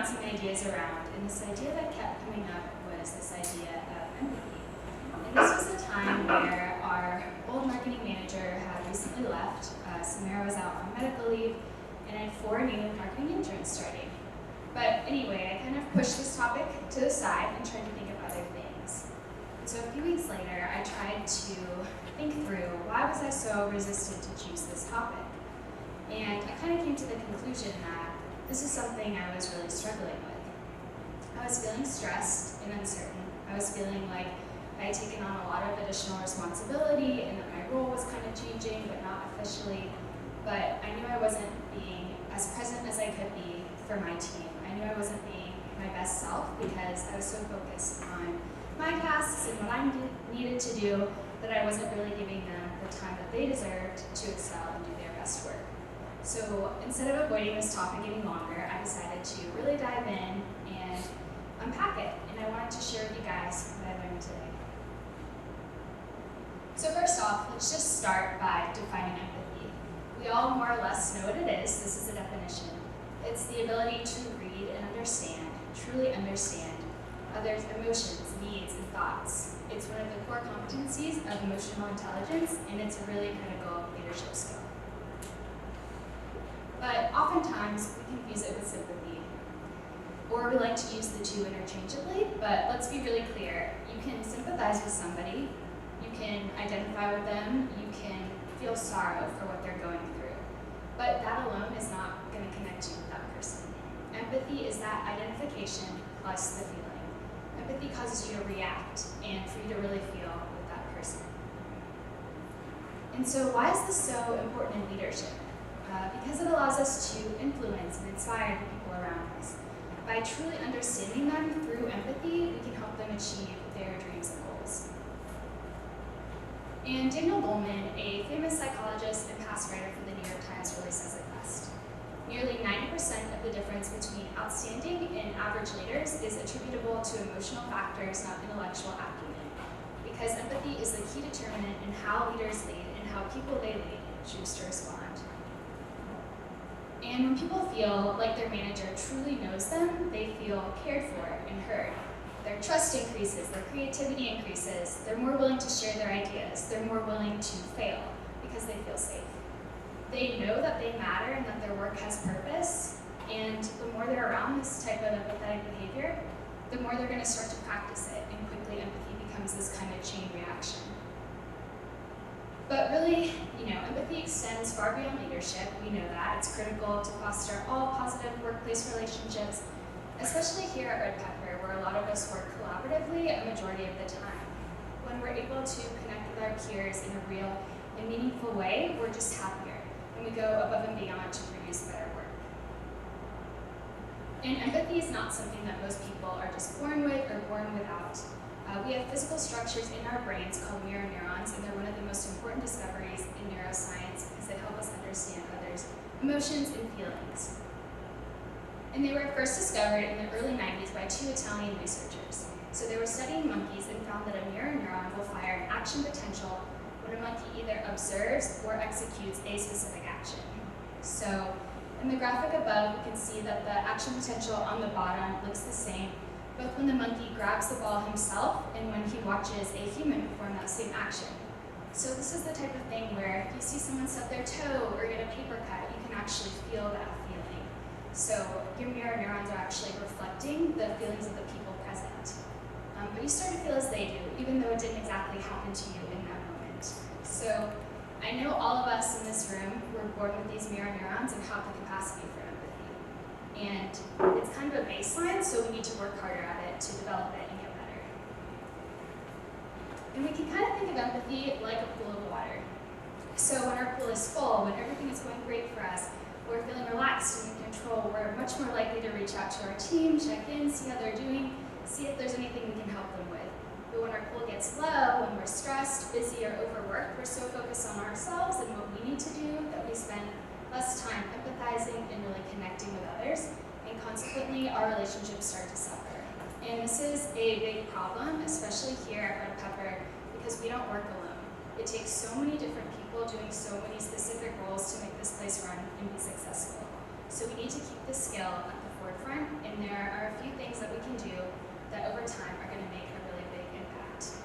bouncing ideas around, and this idea that kept coming up was this idea of empathy. And this was a time where our old marketing manager had recently left, Samara was out on medical leave, and I had 4 new marketing interns starting. But anyway, I kind of pushed this topic to the side and tried to think of other things. And so a few weeks later, I tried to think through why was I so resistant to choose this topic. And I kind of came to the conclusion that this is something I was really struggling with. I was feeling stressed and uncertain. I was feeling like I had taken on a lot of additional responsibility and that my role was kind of changing, but not officially. But I knew I wasn't being as present as I could be for my team. I knew I wasn't being my best self because I was so focused on my tasks and what I needed to do that I wasn't really giving them the time that they deserved to excel and do their best work. So instead of avoiding this topic any longer, I decided to really dive in and unpack it. And I wanted to share with you guys what I learned today. So first off, let's just start by defining empathy. We all more or less know what it is. This is a definition. It's the ability to read and understand, truly understand, others' emotions, needs, and thoughts. It's one of the core competencies of emotional intelligence, and it's a really critical leadership skill. But oftentimes, we confuse it with sympathy, or we like to use the two interchangeably, but let's be really clear. You can sympathize with somebody, you can identify with them, you can feel sorrow for what they're going through, but that alone is not going to connect you with that person. Empathy is that identification plus the feeling. Empathy causes you to react and for you to really feel with that person. And so why is this so important in leadership? Because it allows us to influence and inspire the people around us. By truly understanding them through empathy, we can help them achieve their dreams and goals. And Daniel Goleman, a famous psychologist and past writer for the New York Times, really says it best. Nearly 90% of the difference between outstanding and average leaders is attributable to emotional factors, not intellectual acumen. Because empathy is the key determinant in how leaders lead and how people they lead choose to respond. And when people feel like their manager truly knows them, they feel cared for and heard. Their trust increases, their creativity increases, they're more willing to share their ideas, they're more willing to fail because they feel safe. They know that they matter and that their work has purpose, and the more they're around this type of empathetic behavior, the more they're going to start to practice it, and quickly empathy becomes this kind of chain reaction. But really, empathy extends far beyond leadership. We know that. It's critical to foster all positive workplace relationships, especially here at Red Pepper, where a lot of us work collaboratively a majority of the time. When we're able to connect with our peers in a real and meaningful way, we're just happier, and we go above and beyond to produce better work. And empathy is not something that most people are just born with or born without. We have physical structures in our brains called mirror neurons, and they're one of the most important discoveries in neuroscience because they help us understand others' emotions and feelings. And they were first discovered in the early 90s by 2 Italian researchers. So they were studying monkeys and found that a mirror neuron will fire an action potential when a monkey either observes or executes a specific action. So in the graphic above, we can see that the action potential on the bottom looks the same, both when the monkey grabs the ball himself and when he watches a human perform that same action. So this is the type of thing where if you see someone stub their toe or get a paper cut, you can actually feel that feeling. So your mirror neurons are actually reflecting the feelings of the people present. But you start to feel as they do, even though it didn't exactly happen to you in that moment. So I know all of us in this room were born with these mirror neurons and have the capacity for empathy. And it's kind of a baseline, so we need to work harder at it to develop it and get better. And we can kind of think of empathy like a pool of water. So when our pool is full, when everything is going great for us, we're feeling relaxed and in control, we're much more likely to reach out to our team, check in, see how they're doing, see if there's anything we can help them with. But when our pool gets low, when we're stressed, busy, or overworked, we're so focused on ourselves and what we need to do that we spend less time empathizing and really connecting with others, and consequently, our relationships start to suffer. And this is a big problem, especially here at Red Pepper, because we don't work alone. It takes so many different people doing so many specific roles to make this place run and be successful. So So we need to keep this skill at the forefront, and there are a few things that we can do that over time are going to make a really big impact.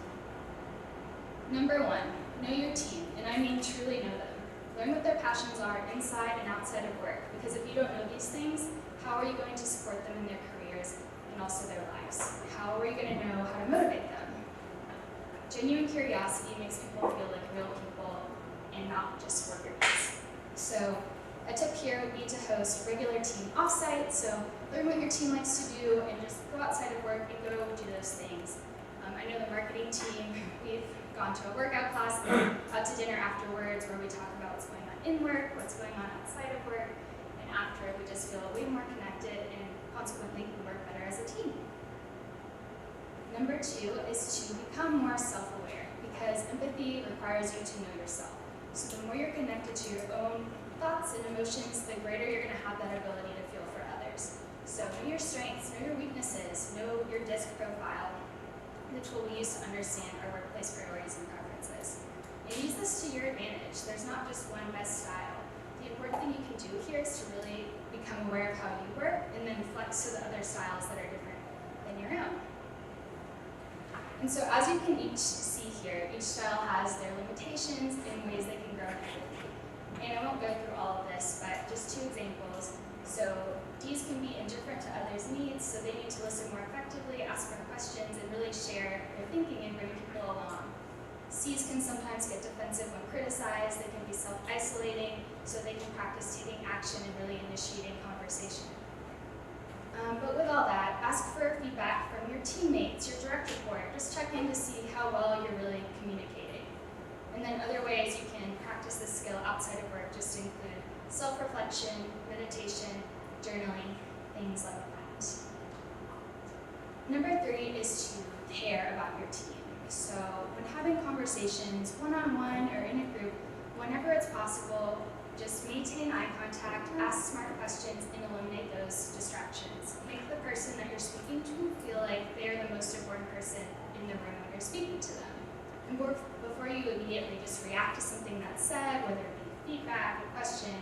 Number one, know your team, and I mean truly know them. Learn what their passions are inside and outside of work, because if you don't know these things, how are you going to support them in their careers and also their lives? How are you going to know how to motivate them? Genuine curiosity makes people feel like real people and not just workers. So a tip here would be to host regular team offsites. So learn what your team likes to do and just go outside of work and go do those things. I know the marketing team, we've gone to a workout class, out to dinner afterwards where we talk about what's going on in work, what's going on outside of work, and after we just feel way more connected and consequently we work better as a team. Number two is to become more self-aware, because empathy requires you to know yourself. So the more you're connected to your own thoughts and emotions, the greater you're going to have that ability to feel for others. So know your strengths, know your weaknesses, know your DISC profile, the tool we use to understand our workplace priorities and preferences. And use this to your advantage. There's not just one best style. The important thing you can do here is to really become aware of how you work and then flex to the other styles that are different than your own. And so as you can each see here, each style has their limitations and ways they can grow in empathy. And I won't go through all of this, but just two examples. So Ds can be indifferent to others' needs, so they need to listen more effectively, ask more questions, and really share their thinking and bring people along. Cs can sometimes get defensive when criticized. They can be self-isolating, so they can practice taking action and really initiating conversation. But with all that, ask for feedback from your teammates, your direct report. Just check in to see how well you're really communicating. And then other ways you can practice this skill outside of work just include self-reflection, meditation, journaling, things like that. Number three is to care about your team. So when having conversations one-on-one or in a group, whenever it's possible, just maintain eye contact, ask smart questions, and eliminate those distractions. Make the person that you're speaking to feel like they're the most important person in the room when you're speaking to them. And before you immediately just react to something that's said, whether it be feedback, a question,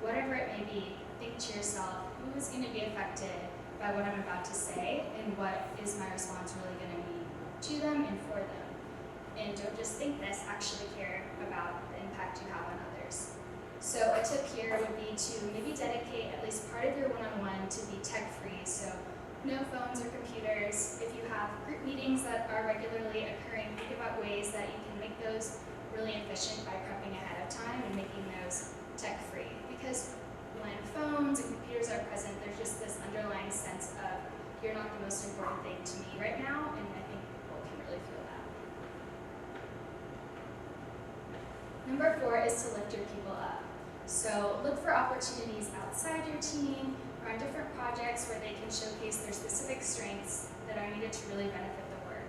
whatever it may be, think to yourself, who is going to be affected by what I'm about to say, and what is my response really going to be to them and for them? And don't just think this, actually care about the impact you have on others. So a tip here would be to maybe dedicate at least part of your one-on-one to be tech-free. So no phones or computers. If you have group meetings that are regularly occurring, think about ways that you can make those really efficient by prepping ahead of time and making those tech-free. Because when phones and computers are present, there's just this underlying sense of you're not the most important thing to me right now, and I think people can really feel that. Number four is to lift your people up. So look for opportunities outside your team or on different projects where they can showcase their specific strengths that are needed to really benefit the work.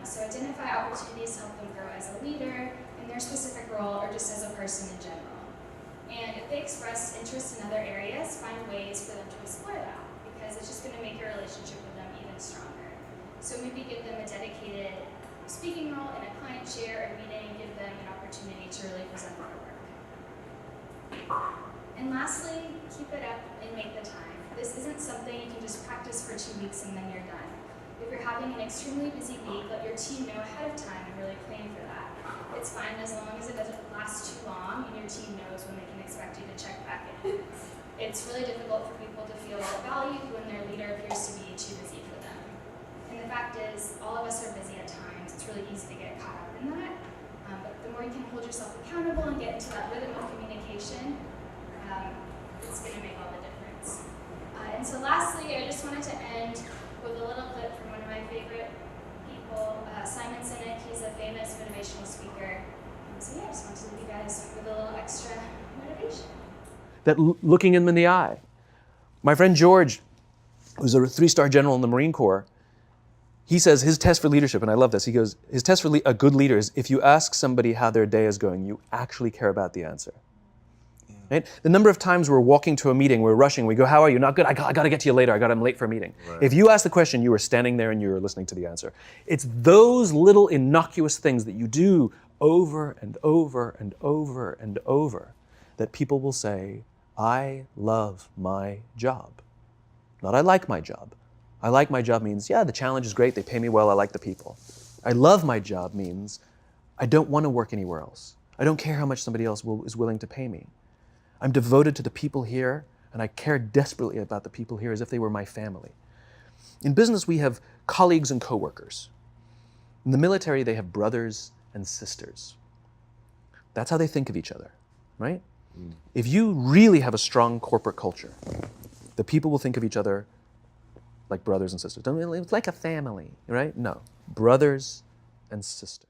So identify opportunities to help them grow as a leader in their specific role or just as a person in general. And if they express interest in other areas, find ways for them to explore that, because it's just going to make your relationship with them even stronger. So maybe give them a dedicated speaking role in a client chair or meeting, and give them an opportunity to really present their work. And lastly, keep it up and make the time. This isn't something you can just practice for 2 weeks and then you're done. If you're having an extremely busy week, let your team know ahead of time and really plan for that. It's fine as long as it doesn't last too long and your team knows when they can expect you to check back in. It's really difficult for people to feel valued when their leader appears to be too busy for them. And the fact is, all of us are busy at times. It's really easy to get caught up in that. But the more you can hold yourself accountable and get into that rhythm of communication, it's going to make all the difference. And so lastly, I just wanted to end with a little clip from one of my favorite people, Simon Sinek. He's a famous motivational speaker. So yeah, I just wanted to leave you guys with a little extra motivation. That looking them in the eye. My friend George, who's a 3-star general in the Marine Corps, he says his test for leadership, and I love this, he goes, his test for a good leader is if you ask somebody how their day is going, you actually care about the answer. Yeah. Right? The number of times we're walking to a meeting, we're rushing, we go, how are you? Not good, I got to get to you later, I'm late for a meeting. Right. If you ask the question, you were standing there and you were listening to the answer. It's those little innocuous things that you do over and over and over and over that people will say, I love my job. Not I like my job. I like my job means, yeah, the challenge is great, they pay me well, I like the people. I love my job means I don't want to work anywhere else. I don't care how much somebody else is willing to pay me. I'm devoted to the people here, and I care desperately about the people here as if they were my family. In business, we have colleagues and coworkers. In the military, they have brothers and sisters. That's how they think of each other, right? If you really have a strong corporate culture, the people will think of each other like brothers and sisters. It's like a family, right? No, brothers and sisters.